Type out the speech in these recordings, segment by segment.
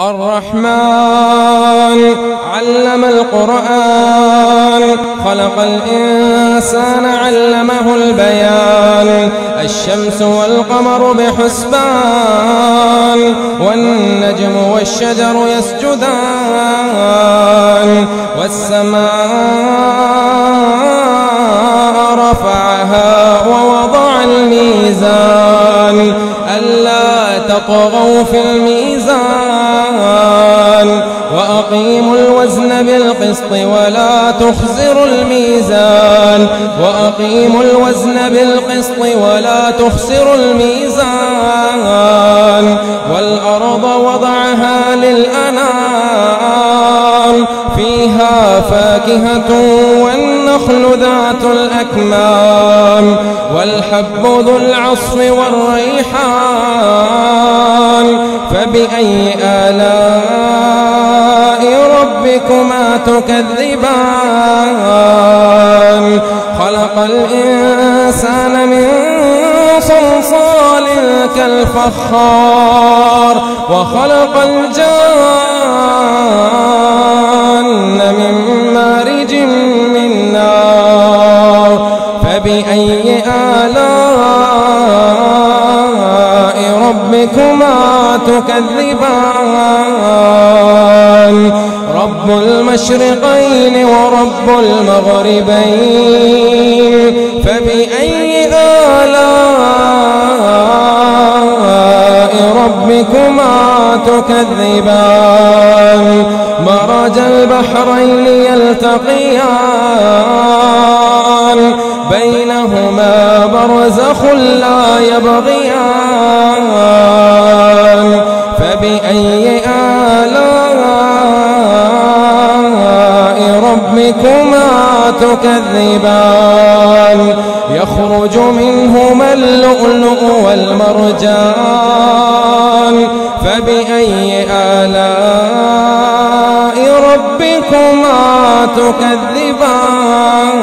الرحمن علم القرآن خلق الإنسان علمه البيان الشمس والقمر بحسبان والنجم والشجر يسجدان والسماء رفعها ووضع الميزان ألا تطغوا في الميزان وأقيموا الوزن بالقسط ولا تخسروا الميزان وأقيموا الوزن بالقسط ولا تخسروا الميزان والأرض وضعها للأنام فيها فاكهة والنخل ذات الأكمام والحب ذو العصف والريحان فبأي آلاء ربكما تكذبان خلق الإنسان من صلصال كالفخار وخلق الجان من مارج من نار فبأي آلاء ربكما تكذبان رب المشرقين ورب المغربين فبأي آلاء ربكما تكذبان مرج البحرين يلتقيان بينهما برزخ لا يبغيان فبأي آلاء ربكما تكذبان يخرج منهما اللؤلؤ والمرجان فبأي آلاء ربكما تكذبان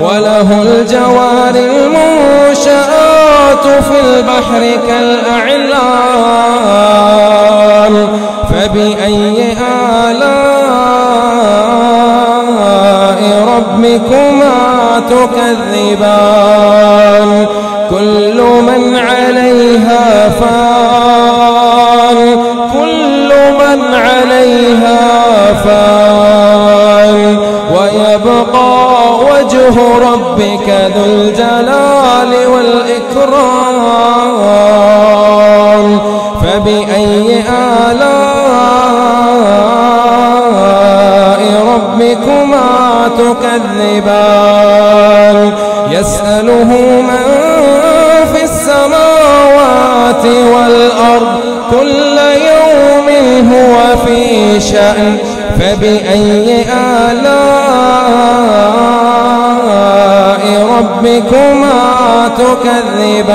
وله الجوار المنشآت في البحر كالأعلام فبأي آلاء ربكما تكذبان كل من عليها فان كل من عليها فان ويبقى وجه ربك ذو الجلال والإكرام فبأي آلاء ربكما تكذبان يسأله من في السماوات والأرض كل يوم هو في شأن فبأي آلاء ربكما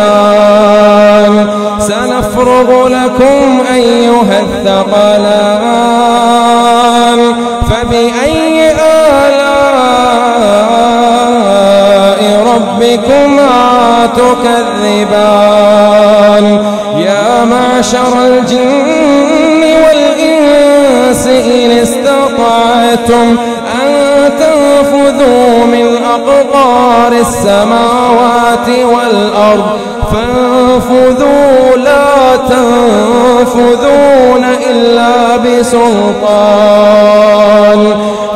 تكذبان سنفرغ لكم أيها الثقلان فبأي آلاء ربكما تكذبان يا معشر الجن والإنس إن استطعتم أن تنفذوا من أقطار السماوات والأرض فانفذوا لا تنفذون إلا بسلطان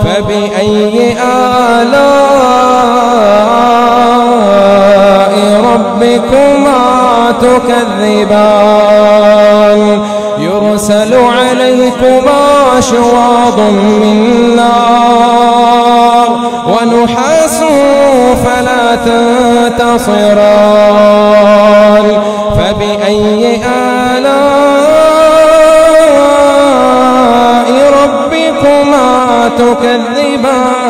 فبأي آلاء ربكما تكذبان يرسل عليكما شواظ من نار ونحاس فلا تنتصران فبأي آلاء ربكما تكذبان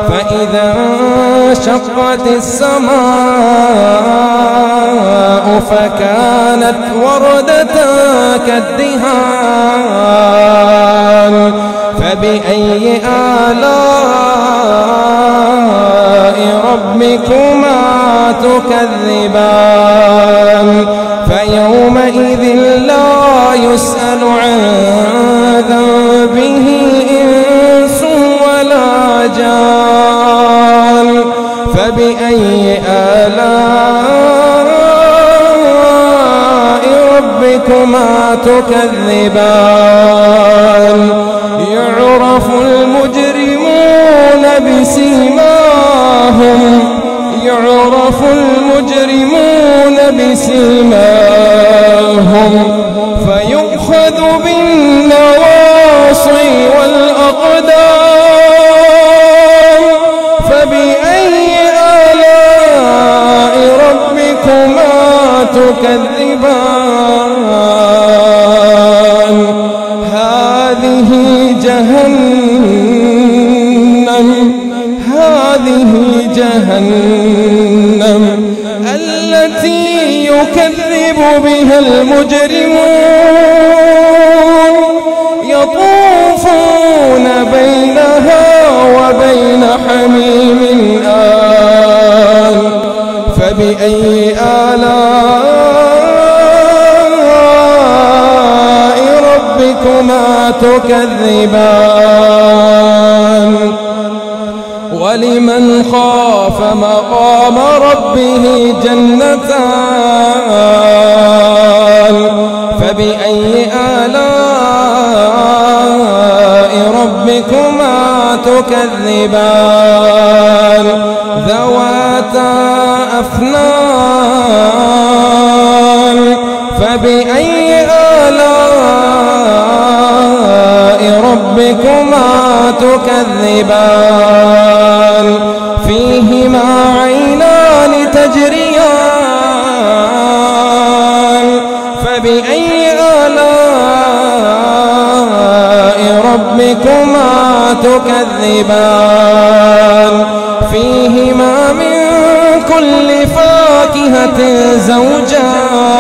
فإذا انشقت السماء فكانت وردة كالدهان فبأي آلاء ربكما تكذبان فيوم يومئذ لا يسأل عن ذنبه إنس ولا جان فبأي آلاء ربكما تكذبان يعرف المجرمون بسيماهم فيؤخذ بالنواصي والأقدام فبأي آلاء ربكما تكذبان هذه جهنم التي يكذب بها المجرمون يطوفون بينها وبين حميم آن فبأي آلاء ربكما تكذبان ولمن خاف مقام ربه جنتان فبأي آلاء ربكما تكذبان ذواتا أفنان فبأي آلاء ربكما تكذبان فيهما عينان تجريان فبأي آلاء ربكما تكذبان فيهما من كل فاكهة زوجان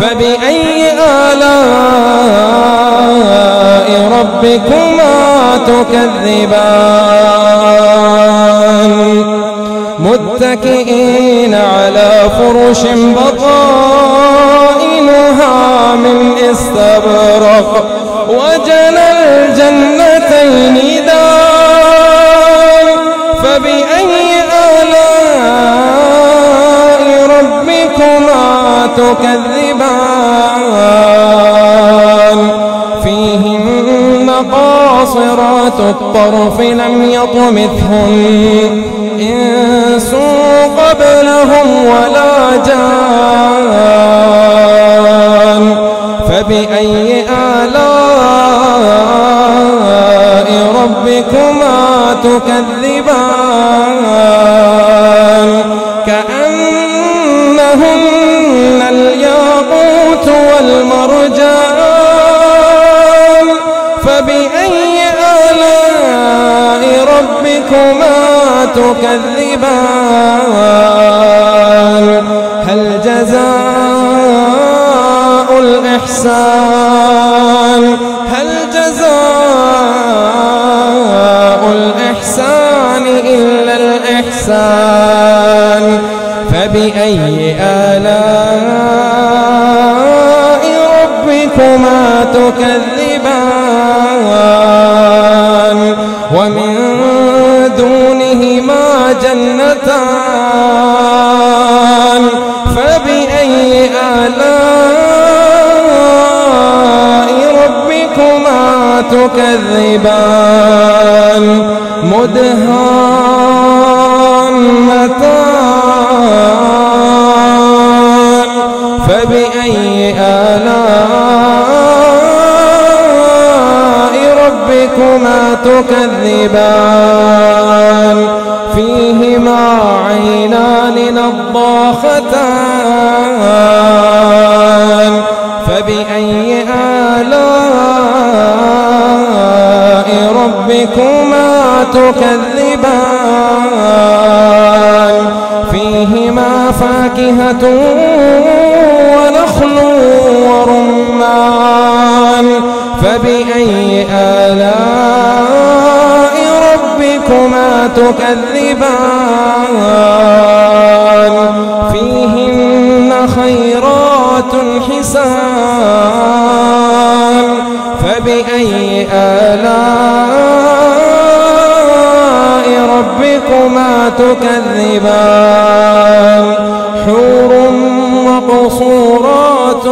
فبأي آلاء ربكما تكذبان متكئين على فرش بطائنها من استبرق وجنى الجنتين دان فبأي آلاء ربكما تكذبان فيهن قاصرات الطرف لم يطمثهن إنس قبلهم ولا جان فبأي آلاء ربكما تكذبان كأنهن الياقوت والمرجان فبأي آلاء ربكما تكذبان هل جزاء الإحسان إلا الإحسان فبأي آلاء ربكما تكذبان ومن دونهما جنتان فبأي آلاء ربكما تكذبان مدهامتان فبأي آلاء ربكما تكذبان فيهما عينان نضاختان فبأي آلاء ربكما تكذبان فيهما فاكهة ونخل ورمان فبأي آلاء ربكما تكذبان فيهن خيرات حسان فبأي آلاء ربكما تكذبان حور مقصورات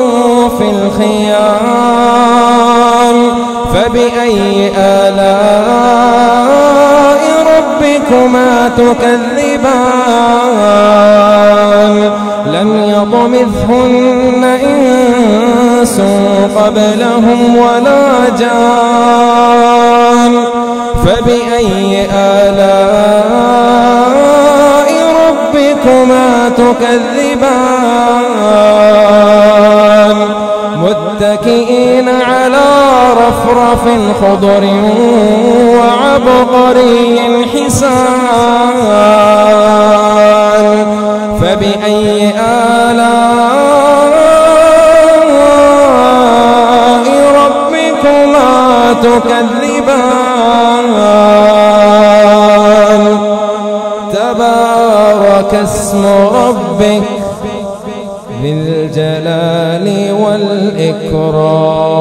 في الخيام فبأي آلاء ربكما تكذبان لم يطمثهن إنس قبلهم ولا جان فبأي آلاء ربكما تكذبان متكئين على رفرف خضر وعبقري حسان فبأي آلاء ربكما تكذبان تبارك اسم ربك ذي الجلال والإكرام